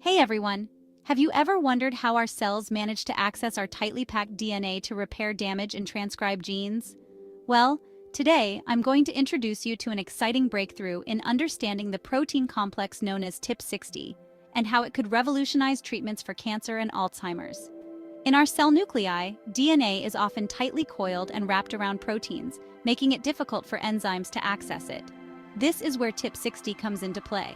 Hey everyone! Have you ever wondered how our cells manage to access our tightly packed DNA to repair damage and transcribe genes? Well, today I'm going to introduce you to an exciting breakthrough in understanding the protein complex known as TIP60 and how it could revolutionize treatments for cancer and Alzheimer's. In our cell nuclei, DNA is often tightly coiled and wrapped around proteins, making it difficult for enzymes to access it. This is where TIP60 comes into play.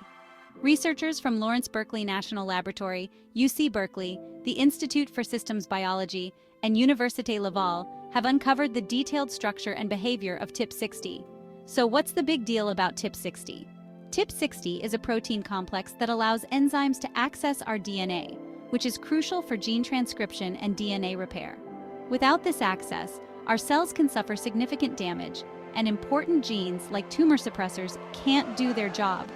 Researchers from Lawrence Berkeley National Laboratory, UC Berkeley, the Institute for Systems Biology, and Université Laval have uncovered the detailed structure and behavior of TIP60. So what's the big deal about TIP60? TIP60 is a protein complex that allows enzymes to access our DNA, which is crucial for gene transcription and DNA repair. Without this access, our cells can suffer significant damage, and important genes like tumor suppressors can't do their job.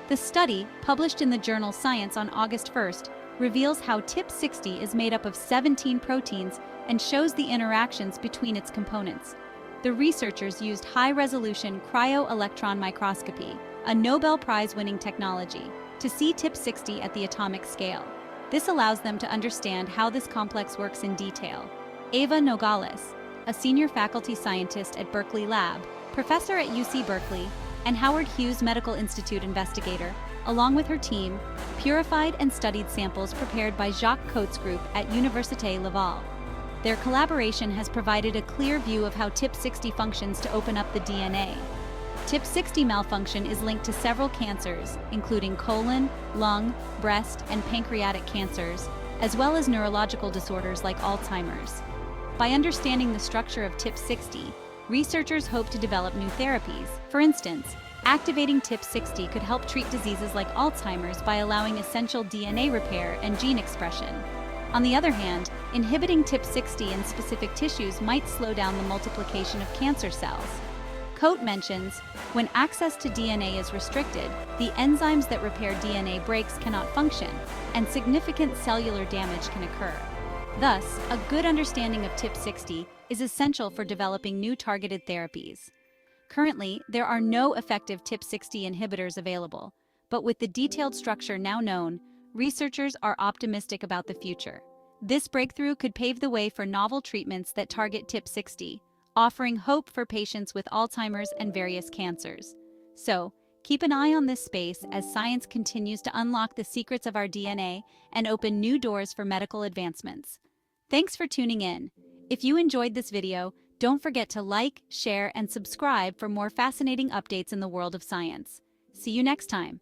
The study, published in the journal Science on August 1st, reveals how TIP60 is made up of 17 proteins and shows the interactions between its components. The researchers used high-resolution cryo-electron microscopy, a Nobel Prize-winning technology, to see TIP60 at the atomic scale. This allows them to understand how this complex works in detail. Eva Nogales, a senior faculty scientist at Berkeley Lab, professor at UC Berkeley, and Howard Hughes Medical Institute investigator, along with her team, purified and studied samples prepared by Jacques Coates' group at Université Laval. Their collaboration has provided a clear view of how TIP60 functions to open up the DNA. TIP60 malfunction is linked to several cancers, including colon, lung, breast, and pancreatic cancers, as well as neurological disorders like Alzheimer's. By understanding the structure of TIP60, researchers hope to develop new therapies. For instance, activating TIP60 could help treat diseases like Alzheimer's by allowing essential DNA repair and gene expression. On the other hand, inhibiting TIP60 in specific tissues might slow down the multiplication of cancer cells. Coate mentions, when access to DNA is restricted, the enzymes that repair DNA breaks cannot function, and significant cellular damage can occur. Thus, a good understanding of TIP60 is essential for developing new targeted therapies. Currently, there are no effective TIP60 inhibitors available, but with the detailed structure now known, researchers are optimistic about the future. This breakthrough could pave the way for novel treatments that target TIP60, offering hope for patients with Alzheimer's and various cancers. So, keep an eye on this space as science continues to unlock the secrets of our DNA and open new doors for medical advancements. Thanks for tuning in. If you enjoyed this video, don't forget to like, share, and subscribe for more fascinating updates in the world of science. See you next time.